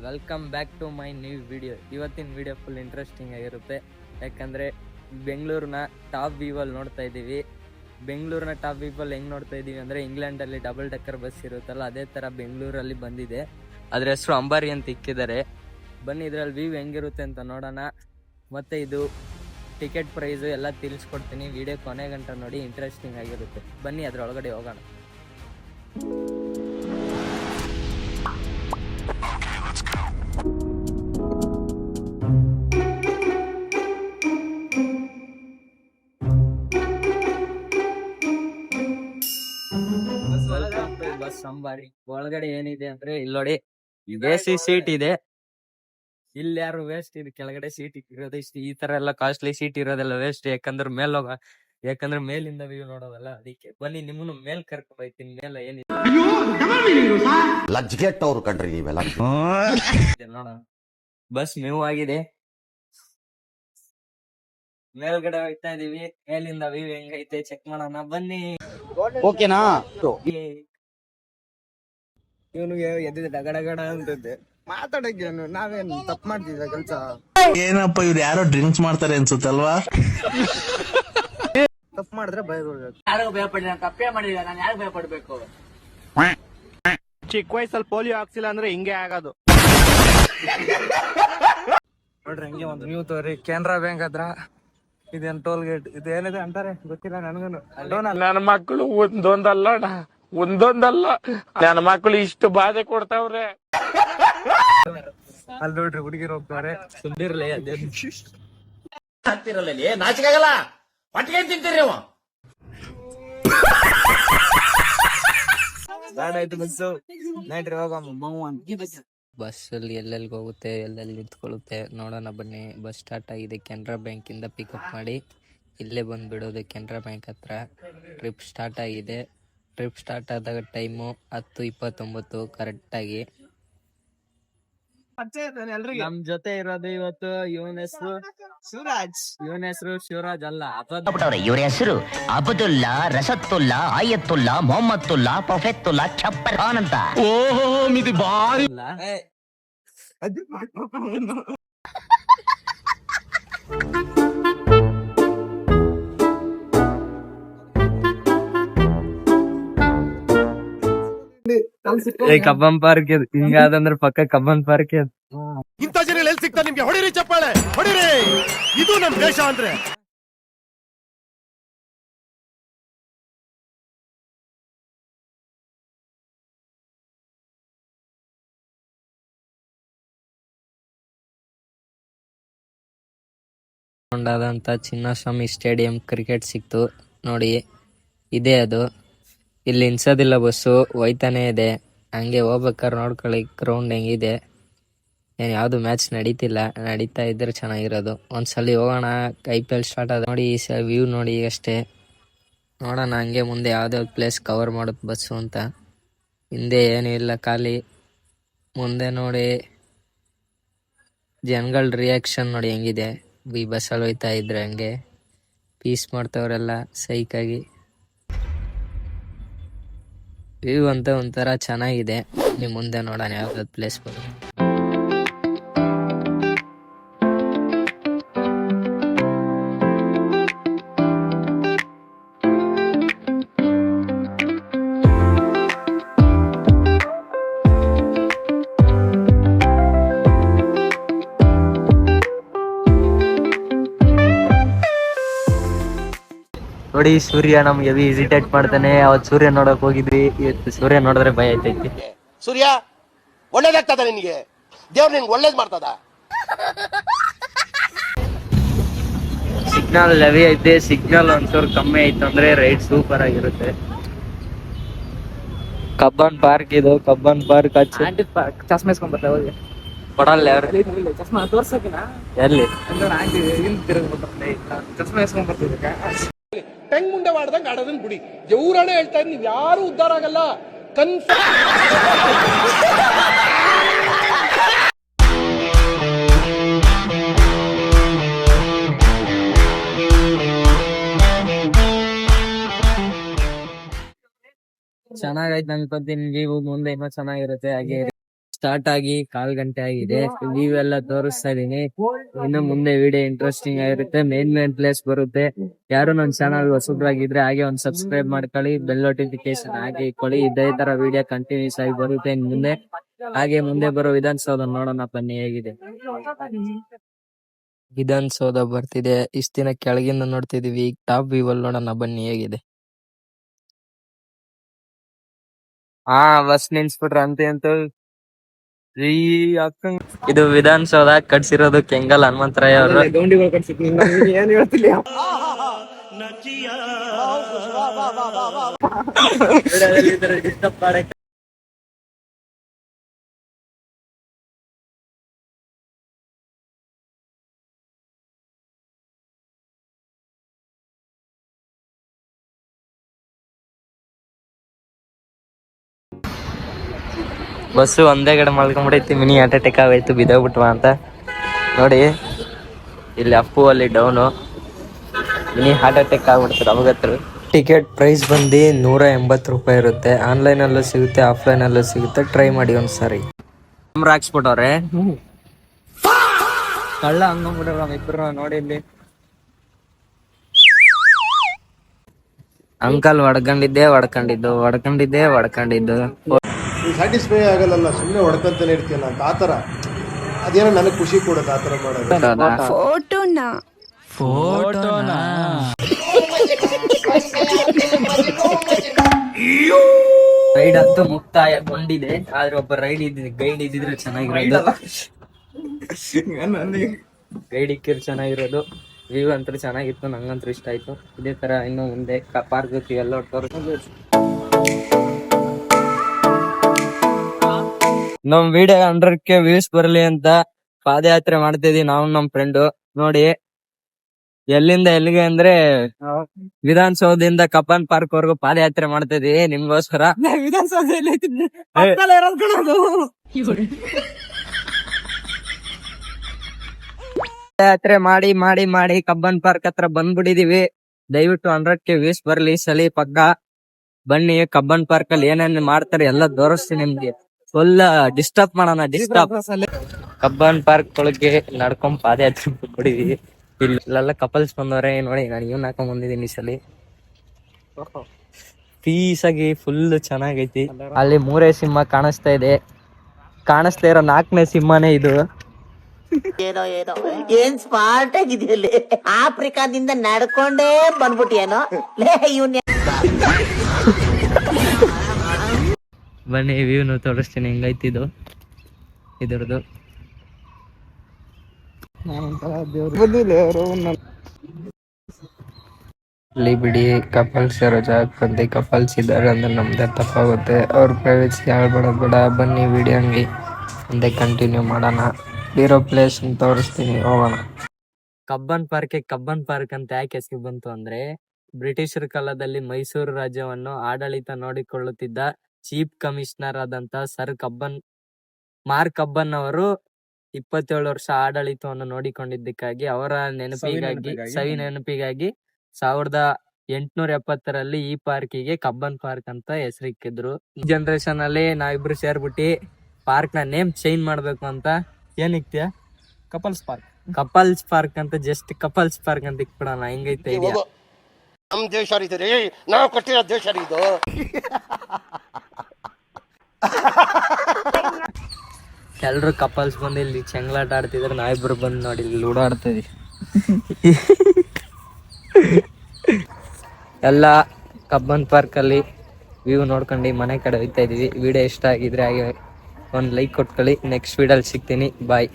Welcome back to my new video. ಇವತ್ತಿನ video full interesting ಆಗಿರುತ್ತೆ. ಯಾಕಂದರೆ ಬೆಂಗಳೂರಿನ ಟಾಪ್ ವ್ಯೂವಲ್ಲಿ ನೋಡ್ತಾ ಇದ್ದೀವಿ. ಬೆಂಗಳೂರಿನ ಟಾಪ್ ವ್ಯೂವಲ್ಲಿ ಹೆಂಗೆ ನೋಡ್ತಾ ಇದ್ದೀವಿ ಅಂದರೆ, ಇಂಗ್ಲೆಂಡಲ್ಲಿ ಡಬಲ್ ಡೆಕ್ಕರ್ ಬಸ್ ಇರುತ್ತಲ್ಲ, ಅದೇ ಥರ ಬೆಂಗಳೂರಲ್ಲಿ ಬಂದಿದೆ. ಅದ್ರ ಹೆಸರು ಅಂಬಾರಿ ಅಂತ ಇಕ್ಕಿದ್ದಾರೆ. ಬನ್ನಿ ಇದರಲ್ಲಿ ವ್ಯೂ ಹೆಂಗಿರುತ್ತೆ ಅಂತ ನೋಡೋಣ. ಮತ್ತು ಇದು ಟಿಕೆಟ್ ಪ್ರೈಸು ಎಲ್ಲ ತಿಳಿಸ್ಕೊಡ್ತೀನಿ. ವಿಡಿಯೋ ಕೊನೆ ಗಂಟ ನೋಡಿ, ಇಂಟ್ರೆಸ್ಟಿಂಗ್ ಆಗಿರುತ್ತೆ. ಬನ್ನಿ ಅದರೊಳಗಡೆ ಹೋಗೋಣ. ಬಸ್ ಅಂಬಾರಿ ಒಳಗಡೆ ಏನಿದೆ ಅಂದ್ರೆ, ಇಲ್ಲಿ ನೋಡಿ ಎಸಿ ಸೀಟ್ ಇದೆ. ಇಲ್ಲಿ ಯಾರು ವೇಸ್ಟ್ ಇದೆ, ಕೆಳಗಡೆ ಸೀಟ್ ಇರೋದು ಇಷ್ಟು. ಈ ತರ ಎಲ್ಲ ಕಾಸ್ಟ್ಲಿ ಸೀಟ್ ಇರೋದೆಲ್ಲ ವೇಸ್ಟ್. ಯಾಕಂದ್ರೆ ಮೇಲಿಂದ ವ್ಯೂ ನೋಡೋದಲ್ಲ, ಅದಕ್ಕೆ. ಬನ್ನಿ ನಿಮ್ಮನ್ನು ಮೇಲ್ ಕರ್ಕೊಂಡು ಹೋಗ್ತೀನಿ. ಮೇಲೆ ಏನಿದೆ ನೋಡೋಣ. ಬಸ್ ಮೂವ್ ಆಗಿದೆ, ಮೇಲ್ಗಡೆ ಹೋಗ್ತಾ ಇದೀವಿ. ಮೇಲಿಂದ ವ್ಯೂ ಹೆಂಗೈತೆ ಚೆಕ್ ಮಾಡೋಣ, ಬನ್ನಿ. ಓಕೆನಾ? ಇವನಿಗೆ ಎದ್ದಿದೆ ಡಗಡಗಡ ಅಂತದ್ದೆ ಮಾತಾಡಕ್ಕೇನು. ನಾವೇನು ತಪ್ಪು ಮಾಡ್ತಿದ್ದ ಕೆಲ್ಸ? ಏನಪ್ಪ ಇವ್ರು ಯಾರೋ ಡ್ರಿಂಕ್ಸ್ ಮಾಡ್ತಾರೆ ಅನ್ಸುತ್ತಲ್ವಾ? ತಪ್ಪು ಮಾಡಿದ್ರೆ ಭಯ ಬೀಳ್ಬೇಕು. ಯಾರಿಗೂ ಭಯಪಡಿಲ್ಲ, ನಾನು ತಪ್ಪೇ ಮಾಡಿಲ್ಲ. ನಾನು ಯಾರು ಭಯಪಡ್ಬೇಕು? ಚಿಕ್ಕ ವಯಸ್ಸಲ್ಲಿ ಪೋಲಿಯೋ ಹಾಕ್ಸಿಲ್ಲ ಅಂದ್ರೆ ಹಿಂಗೆ ಆಗೋದು. ನೋಡ್ರಿ ಹಂಗೆ ಒಂದು ನೀವು ತೋರಿ. ಕೆನರಾ ಬ್ಯಾಂಕ್ ಹತ್ರ ಇದೇನು ಟೋಲ್ ಗೇಟ್ ಇದೇನಿದೆ ಅಂತಾರೆ, ಗೊತ್ತಿಲ್ಲ ನನಗೂ. ನನ್ನ ಮಕ್ಕಳು ಒಂದೊಂದಲ್ಲ ನನ್ನ ಮಕ್ಕಳು ಇಷ್ಟು ಬಾಧೆ ಕೊಡ್ತಾವ್ರೆ. ಅಲ್ಲಿ ನೋಡ್ರಿ ಹುಡುಗಿರು ಹೋಗ್ತಾರೆ. ಸುಂದಿರ್ಲಿ ಅದೇ ನಾಚಿಕಾಗಲ್ಲ. ಒಟ್ಟಿಗೆ ತಿಂತೀರಿ ನೀವು. ಗಾಡಾಯ್ತು ಬಸ್ಸು. ನೈಟ್ರಿ ಬಸ್ ಅಲ್ಲಿ ಎಲ್ಲೆಲ್ಲಿಗೆ ಹೋಗುತ್ತೆ, ಎಲ್ಲೆಲ್ಲಿ ನಿಂತ್ಕೊಳ್ಳುತ್ತೆ ನೋಡೋಣ ಬನ್ನಿ. ಬಸ್ ಸ್ಟಾರ್ಟ್ ಆಗಿದೆ. ಕೆನರಾ ಬ್ಯಾಂಕ್ ಇಂದ ಪಿಕಪ್ ಮಾಡಿ ಇಲ್ಲೇ ಬಂದು ಬಿಡೋದು ಕೆನರಾ ಬ್ಯಾಂಕ್ ಹತ್ರ. ಟ್ರಿಪ್ ಸ್ಟಾರ್ಟ್ ಆಗಿದೆ. ಟ್ರಿಪ್ ಸ್ಟಾರ್ಟ್ ಆದಾಗ ಟೈಮು 10:29 ಕರೆಕ್ಟಾಗಿ. ನಮ್ ಜೊತೆ ಇರೋದು ಇವತ್ತು ಇವನ ಹೆಸರು ಶಿವರಾಜ್ ಅಲ್ಲ, ಇವ್ರ ಹೆಸರು ಅಬ್ದುಲ್ಲಾ, ರಸತ್ತುಲ್ಲಾ, ಆಯತ್ತುಲ್ಲಾ, ಮೊಹಮ್ಮತ್ತುಲ್ಲಾ, ಪ್ರೊಫೆತ್ತುಲ್ಲಾ, ಛಪ್ಪರ್ ಖಾನ್ ಅಂತ. ಓಹೋ ಇದು ಬಾರಿ. ಕಬ್ಬನ್ ಪಾರ್ಕ್ ಹಿಂಗಾದಂದ್ರೆ ಪಕ್ಕ ಕಬ್ಬನ್ ಪಾರ್ಕ್. ಇಂಥ ಜನ ಎಲ್ಲಿ ಸಿಗ್ತಾರೆ ನಿಮ್ಗೆ? ಹೊಡಿರಿ ಚಪ್ಪಾಳೆ, ಹೊಡಿರಿ. ಇದು ನಮ್ ದೇಶ ಅಂದ್ರೆ. ಾದಂತ ಚಿನ್ನಸ್ವಾಮಿ ಸ್ಟೇಡಿಯಂ ಕ್ರಿಕೆಟ್ ಸಿಕ್ತು ನೋಡಿ. ಇದೇ ಅದು. ಇಲ್ಲಿ ನಿಲ್ಸೋದಿಲ್ಲ ಬಸ್ಸು, ಹೋಯ್ತಾನೆ ಇದೆ. ಹಂಗೆ ಹೋಗ್ಬೇಕಾದ್ರೆ ನೋಡ್ಕೊಳ್ಳಿ ಗ್ರೌಂಡ್ ಹೆಂಗಿದೆ. ಏನು ಯಾವುದು ಮ್ಯಾಚ್ ನಡೀತಾ ಇದ್ರೆ ಚೆನ್ನಾಗಿರೋದು. ಒಂದ್ಸಲಿ ಹೋಗೋಣ. IPL ಸ್ಟಾರ್ಟ್ ಆದ ನೋಡಿ. ವ್ಯೂ ನೋಡಿ ಅಷ್ಟೇ. ನೋಡೋಣ ಹಂಗೆ ಮುಂದೆ ಯಾವ್ದಾವ್ದು ಪ್ಲೇಸ್ ಕವರ್ ಮಾಡುತ್ತೆ ಬಸ್ಸು ಅಂತ. ಹಿಂದೆ ಏನೂ ಇಲ್ಲ, ಖಾಲಿ. ಮುಂದೆ ನೋಡಿ ಜನಗಳ ರಿಯಾಕ್ಷನ್ ನೋಡಿ ಹೆಂಗಿದೆ. ಈ ಬಸ್ಸಲ್ಲಿ ಹೋಯ್ತಾ ಇದ್ರೆ ಹಂಗೆ ಪೀಸ್ ಮಾಡ್ತವ್ರೆಲ್ಲ ಸೈಕಾಗಿ. ವ್ಯೂ ಅಂತ ಒಂಥರ ಚೆನ್ನಾಗಿದೆ. ನಿಮ್ಮ ಮುಂದೆ ನೋಡೋಣ ಯಾವ್ದಾದ್ರು ಪ್ಲೇಸ್ ಬರುತ್ತೆ. ನೋಡಿ ಸೂರ್ಯ ನಮ್ಗೆ ವಿಸಿಟೇಟ್ ಮಾಡ್ತಾನೆ. ಅವತ್ತು ಸೂರ್ಯ ನೋಡಕ್ ಹೋಗಿದ್ವಿ, ಇವತ್ತು ಸೂರ್ಯ ನೋಡಿದ್ರೆ ಭಯ ಆಯ್ತೈತಿ. ಸೂರ್ಯ ಒಳ್ಳೇದಾಗ್ತದ ನಿನ್ಗೆ? ದೇವ್ರು ನಿನ್ಗೆ ಒಳ್ಳೇದ್ ಮಾಡ್ತದ? ಸಿಗ್ನಲ್ ಹೆವಿ ಐತೆ. ಸಿಗ್ನಲ್ ಒಂಚೂರು ಕಮ್ಮಿ ಆಯ್ತು ಅಂದ್ರೆ ರೈಡ್ ಸೂಪರ್ ಆಗಿರುತ್ತೆ. ಕಬ್ಬನ್ ಪಾರ್ಕ್ ಇದು. ಕಬ್ಬನ್ ಪಾರ್ಕ್ ಚಸ್ಮ ಇಸ್ಕೊಂಡ್ ಬರ್ತಾ ಹೋಗಿ ಕೊಡಲ್ಲ ಯಾರು ಚಸ್ಮ ತೋರ್ಸಕಿನ ಎಲ್ಲಿ ಚಸ್ಮ ಇಸ್ಕೊಂಡ್ ಬರ್ತಿದ್ದಕ್ಕೆ ಟೆಂಗ್ ಮುಂದೆ ಮಾಡ್ದಂಗೆ ಆಡೋದನ್ನ ಬಿಡಿ. ದೇವ್ರಾಣೆ ಹೇಳ್ತಾ ಇದ್ ನೀವ್ ಯಾರು ಉದ್ಧಾರ ಆಗಲ್ಲ. ಚೆನ್ನಾಗೈತೆ ಅನ್ಕೊಂತೀನಿ. ನೀವು ಮುಂದೆ ಇನ್ನೂ ಚೆನ್ನಾಗಿರುತ್ತೆ. ಹಾಗೆ ಸ್ಟಾರ್ಟ್ ಆಗಿ 1/4 ಗಂಟೆ ಆಗಿದೆ. ನೀವೆಲ್ಲ ತೋರಿಸ್ತಾ ಇದೀನಿ. ಇನ್ನು ಮುಂದೆ ವಿಡಿಯೋ ಇಂಟ್ರೆಸ್ಟಿಂಗ್ ಆಗಿರುತ್ತೆ. ಮೇನ್ ಪ್ಲೇಸ್ ಬರುತ್ತೆ. ಯಾರು ನನ್ನ ಚಾನಲ್ ಹೊಸಬ್ರಾಗಿದ್ರೆ ಹಾಗೆ ಒಂದು ಸಬ್ಸ್ಕ್ರೈಬ್ ಮಾಡ್ಕೊಳ್ಳಿ, ಬೆಲ್ ನೋಟಿಫಿಕೇಶನ್ ಹಾಗೆ ಇಟ್ಕೊಳ್ಳಿ. ಇದೇ ತರ ವಿಡಿಯೋ ಕಂಟಿನ್ಯೂಸ್ ಆಗಿ ಬರುತ್ತೆ ಇನ್ ಮುಂದೆ. ಹಾಗೆ ಮುಂದೆ ಬರೋ ವಿಧಾನಸೌಧ ನೋಡೋಣ ಬನ್ನಿ ಹೇಗಿದೆ. ವಿಧಾನಸೌಧ ಬರ್ತಿದೆ. ಇಷ್ಟ ದಿನ ಕೆಳಗಿಂದ ನೋಡ್ತಿದೀವಿ, ಈಗ ಟಾಪ್ ವ್ಯೂ ಅಲ್ಲಿ ನೋಡೋಣ ಬನ್ನಿ ಹೇಗಿದೆ. ಬಸ್ ನಿಲ್ಸ್ಬಿಟ್ರ ಅಂತ ಇದು ವಿಧಾನಸೌಧ ಕಟ್ಸಿರೋದು ಕೆಂಗಲ್ ಹನುಮಂತರಾಯ ಅವರು. ಗೌಂಡಿಗಳು ಕಟ್ಸಿದ್ನಿ ಏನ್ ಹೇಳ್ತಿಲ್ಲ. ಬಸ್ಸು ಒಂದೇ ಕಡೆ ಮಲ್ಕೊಂಡ್ಬಿಡೈತಿ. ಮಿನಿ ಹಾರ್ಟ್ ಅಟ್ಯಾಕ್ ಆಗೋಯ್ತು, ಬಿದ್ದೋಗ್ಬಿಟ್ವಾ ಅಂತ ನೋಡಿ. ಇಲ್ಲಿ ಅಪ್ಪು ಅಲ್ಲಿ ಡೌನು, ಮಿನಿ ಹಾರ್ಟ್ ಅಟ್ಯಾಕ್ ಆಗ್ಬಿಡ್ತಾರೆ ಅವಾಗತ್ರ. ಟಿಕೆಟ್ ಪ್ರೈಸ್ ಬಂದು 180 ರೂಪಾಯಿ ಇರುತ್ತೆ. ಆನ್ಲೈನ್ ಅಲ್ಲೂ ಸಿಗುತ್ತೆ, ಆಫ್ಲೈನ್ ಅಲ್ಲೂ ಸಿಗುತ್ತೆ. ಟ್ರೈ ಮಾಡಿ ಒಂದ್ಸಾರಿ. ಕ್ಯಾಮ್ರಾ ಹಾಕ್ಸ್ಬಿಟ್ಟವ್ರೆ, ಕಳ್ಳ ಹಂಗಂಬಿಟ್ರ ಇಬ್ರು ನೋಡಿ. ಇಲ್ಲಿ ಅಂಕಲ್ ಹೊಡ್ಕೊಂಡಿದ್ದು ಸ್ಯಾಟಿಸ್ಫೈ ಆಗಲ್ಲ, ಸುಮ್ಮನೆ ಹೊಡ್ಕೊಂತಾನೆ ಇರ್ತೀಯಲ್ಲ ಅಂತ ಆತರ. ಅದೇನೋ ನನಗೆ ಖುಷಿ ಕೊಡುತ್ತೆ ಆತರ ಮಾಡೋದು. ಫೋಟೋನಾ ರೈಡ್ ಅಂತೂ ಮುಕ್ತಾಯಗೊಂಡಿದೆ. ಆದ್ರೆ ಒಬ್ಬ ಗೈಡ್ ಇದ್ದಿದ್ರೆ ಚೆನ್ನಾಗಿರೋದು. ಗೈಡ್ ಇಕ್ಕಿರ್ ಚೆನ್ನಾಗಿರೋದು. ವ್ಯೂ ಅಂತೂ ಚೆನ್ನಾಗಿತ್ತು, ನಂಗಂತೂ ಇಷ್ಟ ಆಯ್ತು. ಇದೇ ತರ ಇನ್ನು ಮುಂದೆ ಪಾರ್ಕ್ ಎಲ್ಲ ತೋರಿಸ್ಬೋದು. ನಮ್ ವಿಡಿಯೋ 100K ವ್ಯೂಸ್ ಬರ್ಲಿ ಅಂತ ಪಾದಯಾತ್ರೆ ಮಾಡ್ತಿದೀವಿ ನಾವು ನಮ್ ಫ್ರೆಂಡ್. ನೋಡಿ ಎಲ್ಲಿಂದ ಎಲ್ಲಿಗೆ ಅಂದ್ರೆ ವಿಧಾನಸೌಧದಿಂದ ಕಬ್ಬನ್ ಪಾರ್ಕ್ ವರ್ಗು ಪಾದಯಾತ್ರೆ ಮಾಡ್ತಿದೀವಿ ನಿಮ್ಗೋಸ್ಕರ. ಪಾದಯಾತ್ರೆ ಮಾಡಿ ಮಾಡಿ ಮಾಡಿ ಕಬ್ಬನ್ ಪಾರ್ಕ್ ಹತ್ರ ಬಂದ್ಬಿಟ್ಟಿದೀವಿ. ದಯವಿಟ್ಟು 100K ವ್ಯೂಸ್ ಬರ್ಲಿ ಸಲಿ ಪಕ್ಕ ಬನ್ನಿ. ಕಬ್ಬನ್ ಪಾರ್ಕ್ ಅಲ್ಲಿ ಏನೇನ್ ಮಾಡ್ತಾರೆ ಎಲ್ಲ ತೋರಿಸ್ತೀನಿ ನಿಮ್ಗೆ. ಫುಲ್ ಡಿಸ್ಟರ್ಬ್ ಮಾಡೋಣ. ಕಬ್ಬನ್ ಪಾರ್ಕ್ ಒಳಗೆ ನಡ್ಕೊಂಡ್ ಪಾದಯಾತ್ರೆ ಬಿಟ್ಟಿದೀವಿ. ಇಲ್ಲೆಲ್ಲ ಕಪಲ್ಸ್ ಬಂದವ್ರೆ ನೋಡಿ. ನಾನು ಇವ್ನ ಹಾಕೊಂಡ್ ಬಂದಿದ್ದೀನಿ ಈ ಸಲಿ. ಪೀಸ್ ಆಗಿ ಫುಲ್ ಚೆನ್ನಾಗೈತಿ. ಅಲ್ಲಿ 3 ಸಿಂಹ ಕಾಣಿಸ್ತಾ ಇದೆ. ಕಾಣಿಸ್ತಾ ಇರೋ 4ನೇ ಸಿಂಹನೇ ಇದು. ಏನ್ ಸ್ಮಾರ್ಟ್ ಆಗಿದೆಯಲ್ಲಿ, ಆಫ್ರಿಕಾದಿಂದ ನಡ್ಕೊಂಡೇ ಬಂದ್ಬಿಟ್ಟಿಯೇನೋ ಇವ್ನ. ಬನ್ನಿ ವ್ಯೂನು ತೋರಿಸ್ತೀನಿ ಹೆಂಗೈತಿದು ಇದ್ರದ್ದು. ಇಲ್ಲಿ ಬಿಡಿ ಕಪಲ್ಸ್ ಇರೋ ಜಾಗಕ್ಕೆ ಬಂದು ಕಪಲ್ಸ್ ಇದ್ದಾರೆ ಅಂದ್ರೆ ನಮ್ದೇ ತಪ್ಪಾಗುತ್ತೆ. ಅವ್ರ ಪ್ರೈವೇಸಿ ಹೇಳ್ಬೇಡೋದು ಬೇಡ. ಬನ್ನಿ ವಿಡಿಯೋ ಹಂಗೆ ಮುಂದೆ ಕಂಟಿನ್ಯೂ ಮಾಡೋಣ. ಇರೋ ಪ್ಲೇಸ್ ತೋರಿಸ್ತೀನಿ, ಹೋಗೋಣ. ಕಬ್ಬನ್ ಪಾರ್ಕ್ ಅಂತ ಯಾಕೆ ಹೆಸರು ಬಂತು ಅಂದ್ರೆ, ಬ್ರಿಟಿಷರ ಕಾಲದಲ್ಲಿ ಮೈಸೂರು ರಾಜ್ಯವನ್ನು ಆಡಳಿತ ನೋಡಿಕೊಳ್ಳುತ್ತಿದ್ದ ಚೀಫ್ ಕಮಿಷನರ್ ಆದಂತ ಸರ್ ಮಾರ್ಕ್ ಕಬ್ಬನ್ ಅವರು 27 ವರ್ಷ ಆಡಳಿತವನ್ನು ನೋಡಿಕೊಂಡಿದ್ದಕ್ಕಾಗಿ ಅವರ ಸವಿ ನೆನಪಿಗಾಗಿ 1870ರಲ್ಲಿ ಈ ಪಾರ್ಕಿಗೆ ಕಬ್ಬನ್ ಪಾರ್ಕ್ ಅಂತ ಹೆಸರಿಕ್ಕಿದ್ರು. ಈ ಜನರೇಷನ್ ಅಲ್ಲಿ ನಾವಿಬ್ರು ಸೇರ್ಬಿಟ್ಟು ಪಾರ್ಕ್ ನ ನೇಮ್ ಚೇಂಜ್ ಮಾಡ್ಬೇಕು ಅಂತ ಏನಿಕ್ತಿಯ ಕಪಲ್ಸ್ ಪಾರ್ಕ್ ಅಂತ ಜಸ್ಟ್ ಕಪಲ್ಸ್ ಪಾರ್ಕ್ ಅಂತ ಇಕ್ಬಿಡೋಣ. ಹೆಂಗೈತೆ ಇದೆಯಾ? ನಮ್ ದೇಶ ರೀ, ನಾವು ಕಟ್ಟಿರೋ ದೇಶ ಇದು. ಎಲ್ರು ಕಪಲ್ಸ್ ಬಂದು ಇಲ್ಲಿ ಚೆಂಗ್ಲಾಟ ಆಡ್ತಿದ್ರೆ ನಾವಿಬ್ರು ಬಂದು ನೋಡಿ ಇಲ್ಲಿ ಲೂಡೋ ಆಡ್ತಿದ್ವಿ. ಎಲ್ಲ ಕಬ್ಬನ್ ಪಾರ್ಕ್ ಅಲ್ಲಿ ವ್ಯೂ ನೋಡ್ಕೊಂಡು ಮನೆ ಕಡೆ ಹೋಗ್ತಾ ಇದೀವಿ. ವಿಡಿಯೋ ಇಷ್ಟ ಆಗಿದ್ರೆ ಹಾಗೆ ಒಂದು ಲೈಕ್ ಕೊಟ್ಕೊಳ್ಳಿ. ನೆಕ್ಸ್ಟ್ ವಿಡಿಯೋಲಿ ಸಿಗ್ತೀನಿ. ಬಾಯ್.